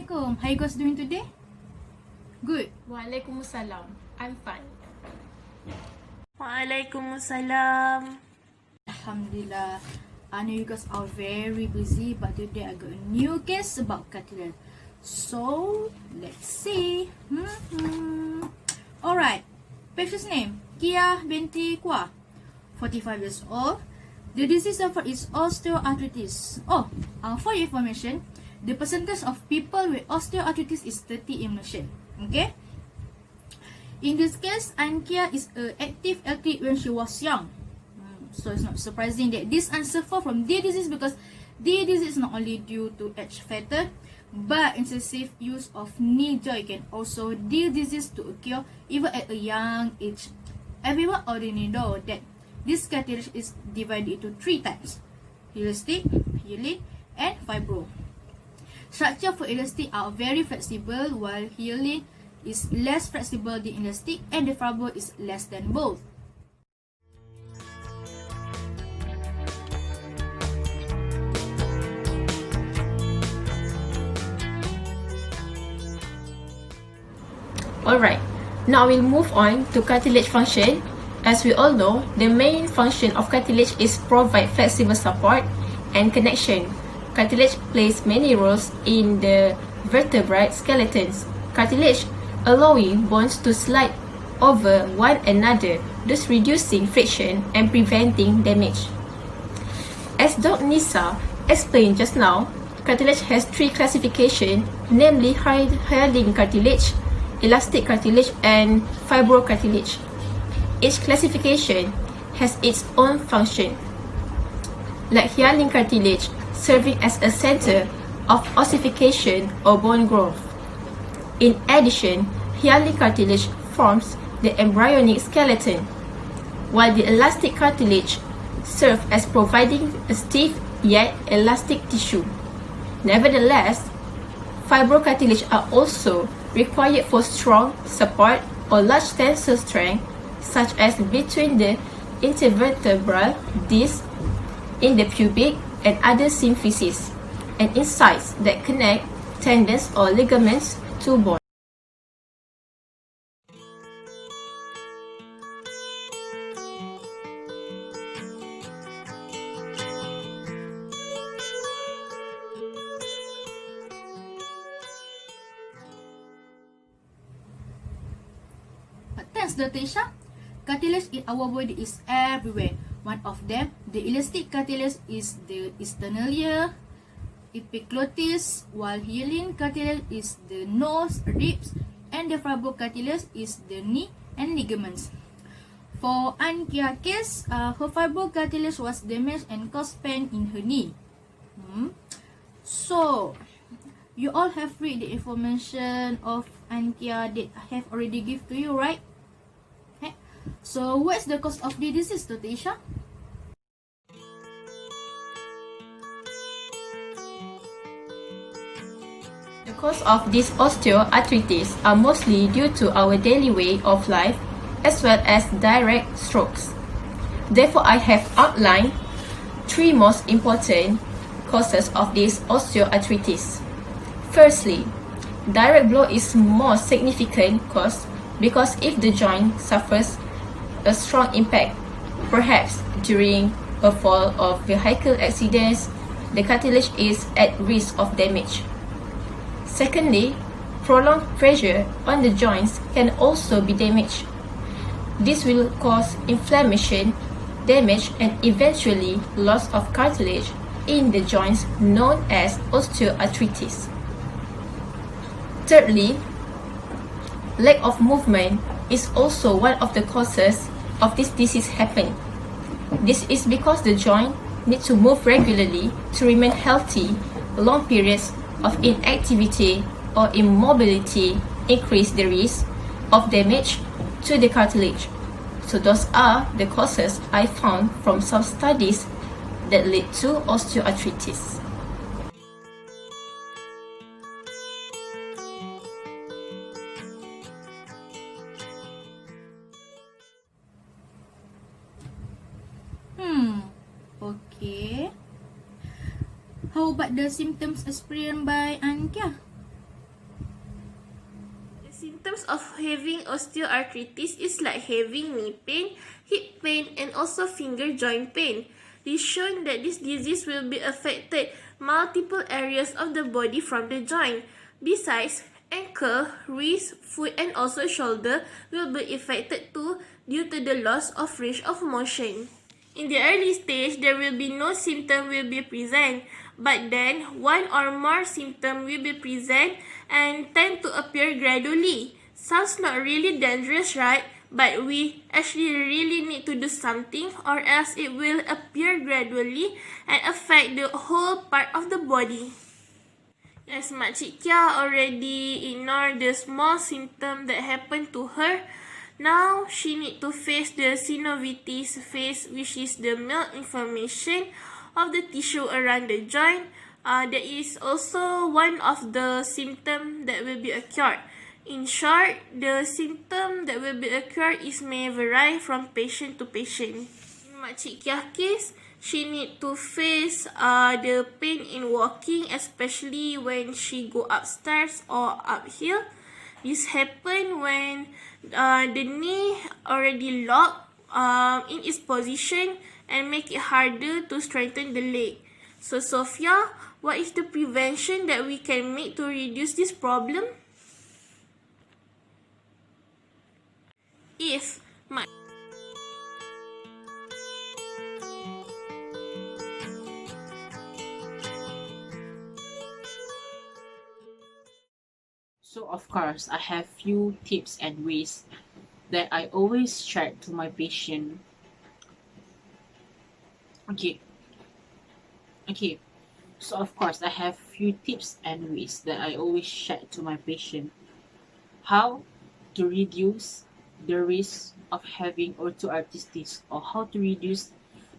Assalamualaikum. How you guys doing today? Good. Waalaikumsalam. I'm fine. Waalaikumsalam. Alhamdulillah. I know you guys are very busy, but today I got a new case about cartilage. So, let's see. Alright. Patient's name, Kia binti Kwa, 45 years old. The disease suffered is osteoarthritis. For your information, the percentage of people with osteoarthritis is 30 in Malaysia. Okay? In this case, Ankia is an active athlete when she was young. So it's not surprising that this aunt suffer from the disease, because the disease is not only due to age factor, but excessive use of knee joint can also the disease to occur even at a young age. Everyone already know that this cartilage is divided into 3 types: elastic, hyaline, and fibro. Structure for elastic are very flexible, while hyaline is less flexible than elastic, and the fibro is less than both. Alright, now we'll move on to cartilage function. As we all know, the main function of cartilage is provide flexible support and connection. Cartilage plays many roles in the vertebrate skeletons. Cartilage allowing bones to slide over one another, thus reducing friction and preventing damage. As Dr. Nisa explained just now, cartilage has 3 classifications, namely hyaline cartilage, elastic cartilage, and fibrocartilage. Each classification has its own function. Like hyaline cartilage, serving as a center of ossification or bone growth. In addition, hyaline cartilage forms the embryonic skeleton, while the elastic cartilage serves as providing a stiff yet elastic tissue. Nevertheless, fibrocartilage are also required for strong support or large tensile strength, such as between the intervertebral discs, in the pubic and other symphyses, and insides that connect tendons or ligaments to bone. Thanks, Dr. Isha. Cartilage in our body is everywhere. One of them, the elastic cartilage, is the external epiglottis, while hyaline cartilage is the nose, ribs, and the fibrocartilage is the knee and ligaments. For Ankia's case, her fibrocartilage was damaged and caused pain in her knee. So, you all have read the information of Ankia that I have already given to you, right? So, what's the cause of the disease, Dr. Isha? The cause of this osteoarthritis are mostly due to our daily way of life, as well as direct strokes. Therefore, I have outlined 3 most important causes of this osteoarthritis. Firstly, direct blow is more significant cause, because if the joint suffers a strong impact, perhaps during a fall or vehicle accidents, the cartilage is at risk of damage. Secondly, prolonged pressure on the joints can also be damaged. This will cause inflammation, damage, and eventually loss of cartilage in the joints, known as osteoarthritis. Thirdly, lack of movement is also one of the causes of this disease happening. This is because the joint needs to move regularly to remain healthy. Long periods of inactivity or immobility increase the risk of damage to the cartilage. So those are the causes I found from some studies that lead to osteoarthritis. Okay. How about the symptoms experienced by Ankia? Symptoms of having osteoarthritis is like having knee pain, hip pain, and also finger joint pain. It is shown that this disease will be affected multiple areas of the body from the joint. Besides, ankle, wrist, foot, and also shoulder will be affected too due to the loss of range of motion. In the early stage, there will be no symptom will be present, but then one or more symptom will be present and tend to appear gradually. Sounds not really dangerous, right? But we actually really need to do something or else it will appear gradually and affect the whole part of the body. As Makcik Kia already ignored the small symptom that happened to her, now she need to face the synovitis phase, which is the malinformation of the tissue around the joint. That is also one of the symptoms that will be occurred. In short, the symptom that will be occurred is may vary from patient to patient. In Makcik Kia's case, she need to face the pain in walking, especially when she go upstairs or uphill. This happen when the knee already locked in its position and make it harder to straighten the leg. So Sophia, what is the prevention that we can make to reduce this problem? If my So of course, I have few tips and ways that I always share to my patient. Okay. So of course, I have few tips and ways that I always share to my patient. How to reduce the risk of having osteoarthritis, or how to reduce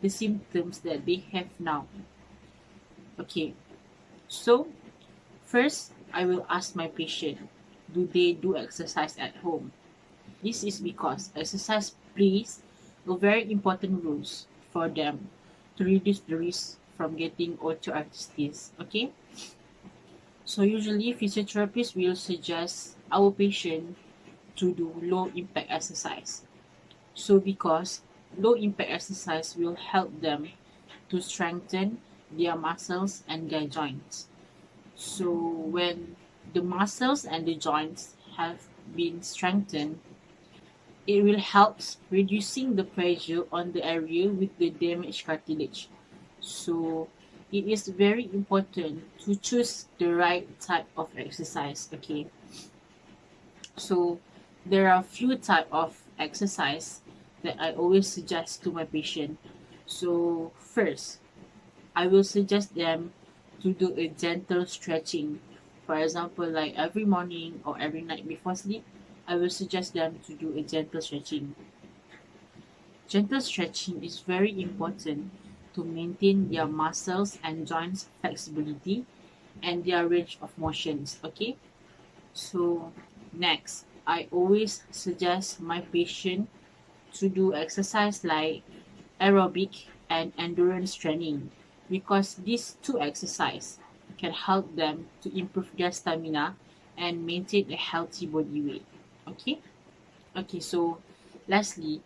the symptoms that they have now. Okay. So first, I will ask my patient, do they do exercise at home? This is because exercise plays a very important role for them to reduce the risk from getting osteoarthritis. Okay? So usually physiotherapists will suggest our patient to do low impact exercise. So because low impact exercise will help them to strengthen their muscles and their joints. So when the muscles and the joints have been strengthened, it will help reducing the pressure on the area with the damaged cartilage. So it is very important to choose the right type of exercise. Okay. So there are few type of exercise that I always suggest to my patient. So first, I will suggest them to do a gentle stretching. For example, like every morning or every night before sleep, I will suggest them to do a gentle stretching. Gentle stretching is very important to maintain their muscles and joints flexibility and their range of motions. Okay. So next, I always suggest my patient to do exercise like aerobic and endurance training, because these two exercises can help them to improve their stamina and maintain a healthy body weight. Okay, so lastly,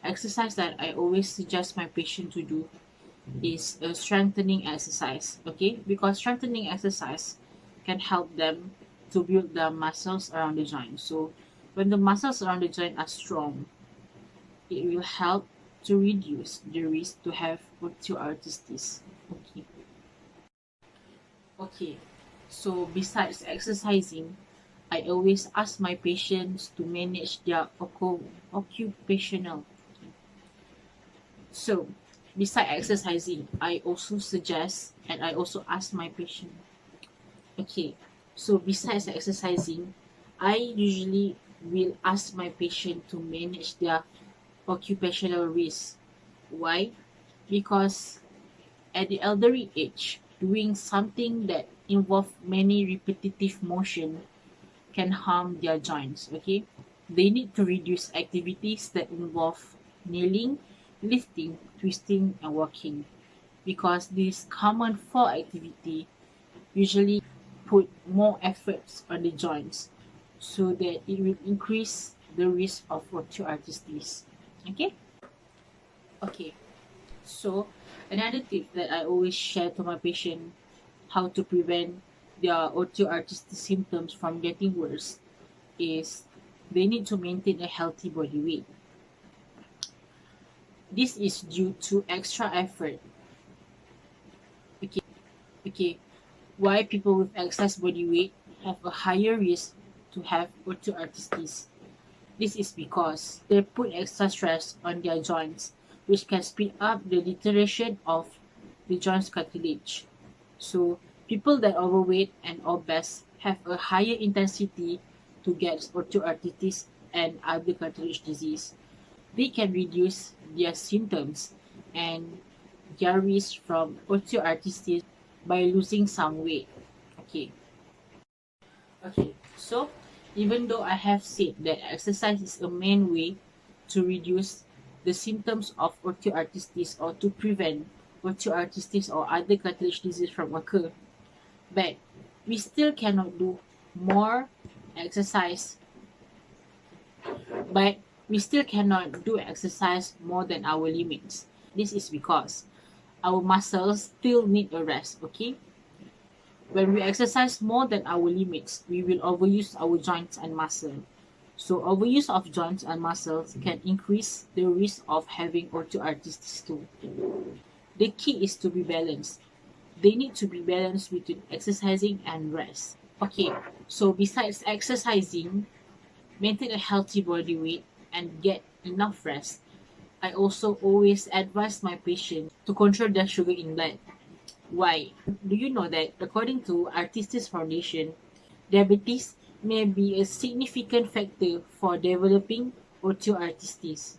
exercise that I always suggest my patient to do is a strengthening exercise. Okay, because strengthening exercise can help them to build the muscles around the joint. So when the muscles around the joint are strong, it will help to reduce the risk to have osteoarthritis. Okay, so besides exercising, I always ask my patients to manage their occupational. So besides exercising, I also suggest and I also ask my patient. Okay, so besides exercising, I usually will ask my patient to manage their occupational risk. Why? Because at the elderly age, doing something that involves many repetitive motion can harm their joints. Okay, they need to reduce activities that involve kneeling, lifting, twisting, and walking, because this common four activity usually put more efforts on the joints. so that it will increase the risk of osteoarthritis. Okay? Okay. So, another tip that I always share to my patient how to prevent their osteoarthritis symptoms from getting worse is they need to maintain a healthy body weight. This is due to extra effort. Okay. Why people with excess body weight have a higher risk to have osteoarthritis? This is because they put extra stress on their joints, which can speed up the deterioration of the joint's cartilage. So, people that are overweight and obese have a higher intensity to get osteoarthritis and other cartilage disease. They can reduce their symptoms and their risk from osteoarthritis by losing some weight. Okay. So even though I have said that exercise is the main way to reduce the symptoms of osteoarthritis or to prevent osteoarthritis or other cartilage disease from occur, but we still cannot do more exercise. But we still cannot do exercise more than our limits. This is because our muscles still need a rest, okay? When we exercise more than our limits, we will overuse our joints and muscle. So overuse of joints and muscles can increase the risk of having osteoarthritis too. The key is to be balanced. They need to be balanced between exercising and rest. Okay, so besides exercising, maintain a healthy body weight and get enough rest, I also always advise my patients to control their sugar in blood. Why? Do you know that according to Arthritis Foundation, diabetes may be a significant factor for developing osteoarthritis?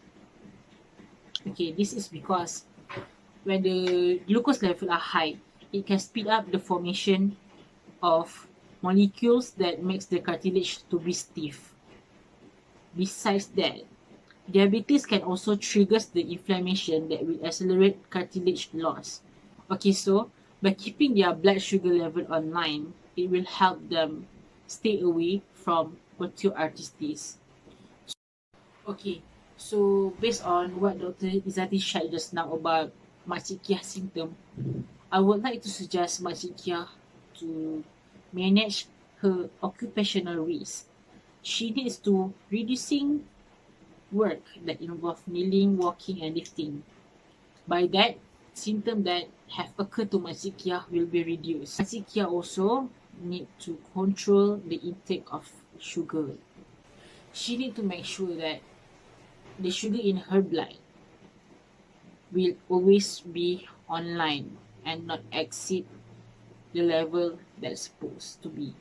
Okay, this is because when the glucose level are high, it can speed up the formation of molecules that makes the cartilage to be stiff. Besides that, diabetes can also trigger the inflammation that will accelerate cartilage loss. Okay, so by keeping their blood sugar level online, it will help them stay away from osteoarthritis. Okay, so based on what Dr. Izzati shared just now about Makcik Kia's symptom, I would like to suggest Makcik Kia to manage her occupational risk. She needs to reducing work that involve kneeling, walking, and lifting. By that, symptoms that have occurred to Makcik Kia will be reduced. Makcik Kia also need to control the intake of sugar. She need to make sure that the sugar in her blood will always be online and not exceed the level that's supposed to be.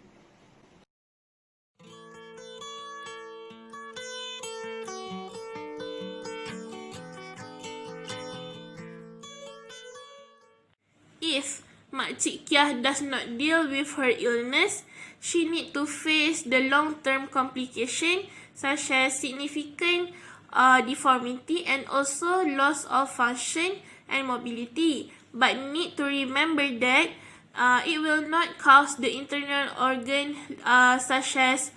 If Makcik Kia does not deal with her illness, she need to face the long-term complication such as significant deformity and also loss of function and mobility. But need to remember that it will not cause the internal organ such as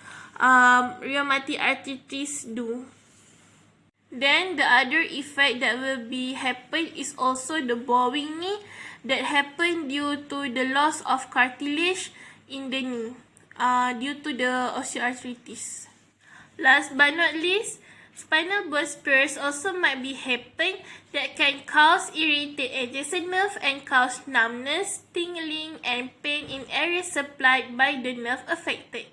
rheumatic arthritis do. Then the other effect that will be happen is also the bowing knee that happen due to the loss of cartilage in the knee due to the osteoarthritis. Last but not least, spinal burst Piers also might be happen that can cause irritate adjacent nerve and cause numbness, tingling, and pain in areas supplied by the nerve affected.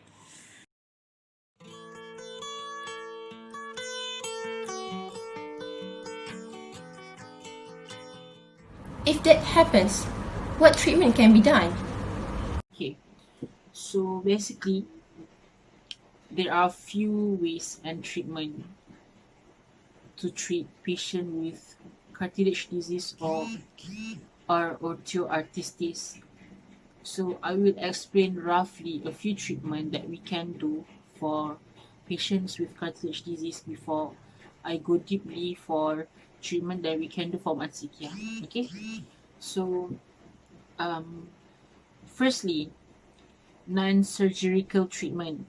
If that happens, what treatment can be done? Okay, so basically, there are few ways and treatment to treat patient with cartilage disease or osteoarthritis. So I will explain roughly a few treatment that we can do for patients with cartilage disease before I go deeply for treatment that we can do for Makcik Kia. Okay, so firstly, non-surgical treatment.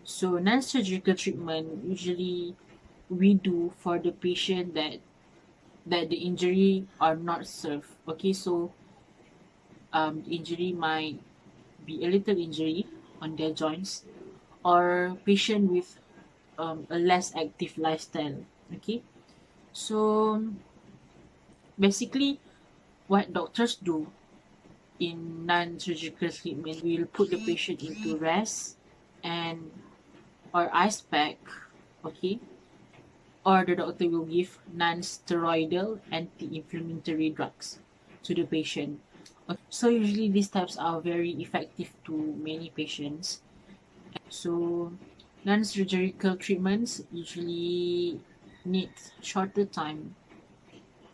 So non-surgical treatment usually we do for the patient that the injury are not served. Okay, so the injury might be a little injury on their joints, or patient with a less active lifestyle. Okay, so basically what doctors do in non-surgical treatment, we'll put the patient into rest and or ice pack. Okay, or the doctor will give non-steroidal anti-inflammatory drugs to the patient. So usually these types are very effective to many patients. So non-surgical treatments usually need shorter time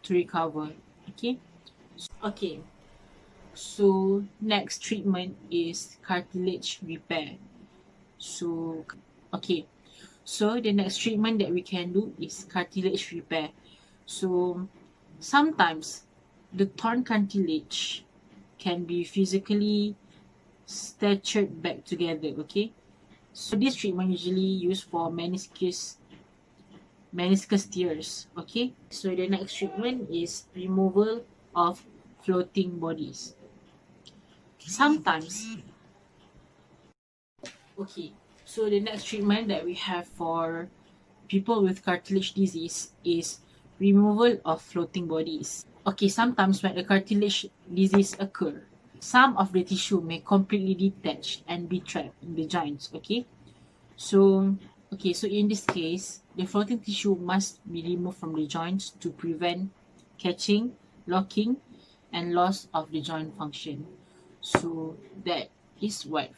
to recover. Okay. Okay. So next treatment is cartilage repair. So okay. So the next treatment that we can do is cartilage repair. So sometimes the torn cartilage can be physically stitched back together. Okay. So this treatment usually used for meniscus tears. Okay. So the next treatment is removal of floating bodies. Sometimes. Okay. So the next treatment that we have for people with cartilage disease is removal of floating bodies. Okay, sometimes when a cartilage disease occur, some of the tissue may completely detach and be trapped in the joints. Okay, so in this case, the floating tissue must be removed from the joints to prevent catching, locking, and loss of the joint function. So that is what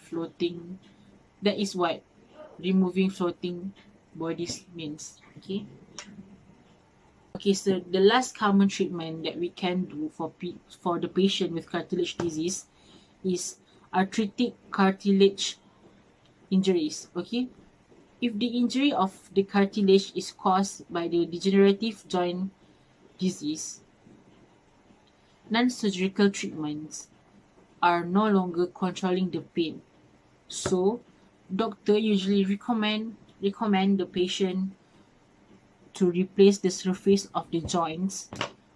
removing floating bodies means. Okay. Okay, so the last common treatment that we can do for the patient with cartilage disease is arthritic cartilage injuries. Okay, if the injury of the cartilage is caused by the degenerative joint disease, non-surgical treatments are no longer controlling the pain. So doctor usually recommend the patient to replace the surface of the joints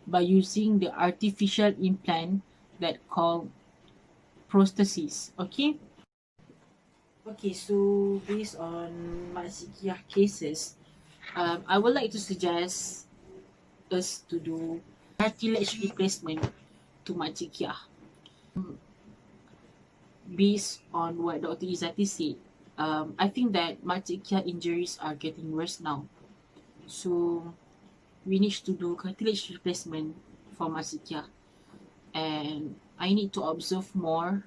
by using the artificial implant that called prosthesis. Okay. Okay, so based on MUSICA cases, I would like to suggest us to do cartilage replacement to MUSICA. Based on what Dr. Izzati said, I think that MUSICA injuries are getting worse now. So we need to do cartilage replacement for MUSICA, and I need to observe more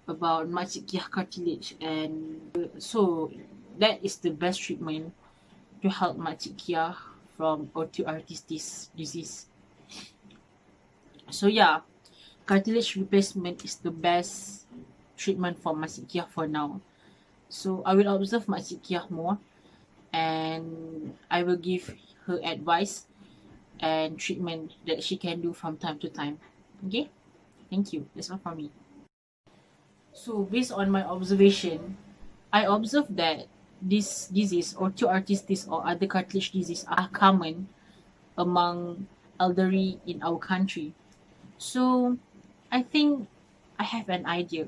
about MUSICA cartilage, and so that is the best treatment to help MUSICA from osteoarthritis disease. So yeah, cartilage replacement is the best treatment for MUSICA for now. So I will observe MUSICA more, and I will give her advice and treatment that she can do from time to time. Okay, thank you. That's all from me. So based on my observation, I observed that this disease, osteoarthritis or other cartilage disease, are common among elderly in our country. So I think I have an idea.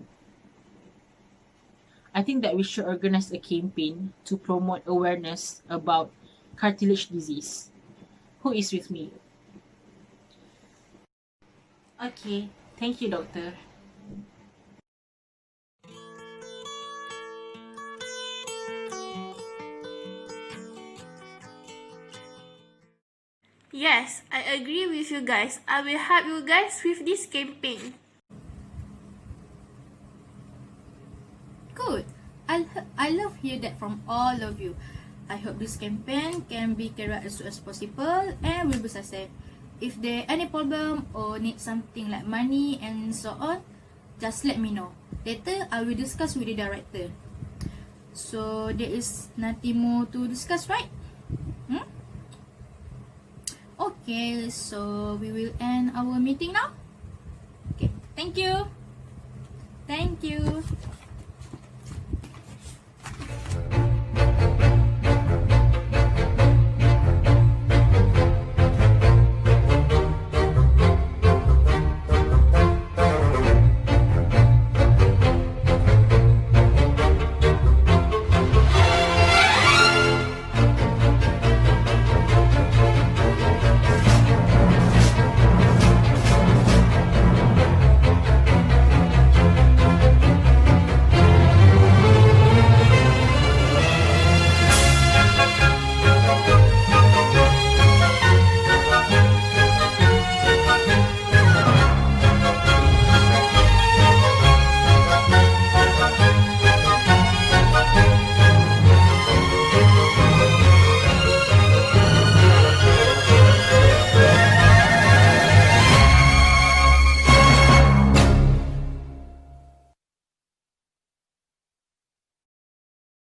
I think that we should organize a campaign to promote awareness about cartilage disease. Who is with me? Okay, thank you, doctor. Yes, I agree with you guys. I will help you guys with this campaign. Good. I love hear that from all of you. I hope this campaign can be carried out as soon as possible and will be success. If there any problem or need something like money and so on, just let me know. Later, I will discuss with the director. So there is nothing more to discuss, right? Okay, so we will end our meeting now. Okay, thank you. Thank you.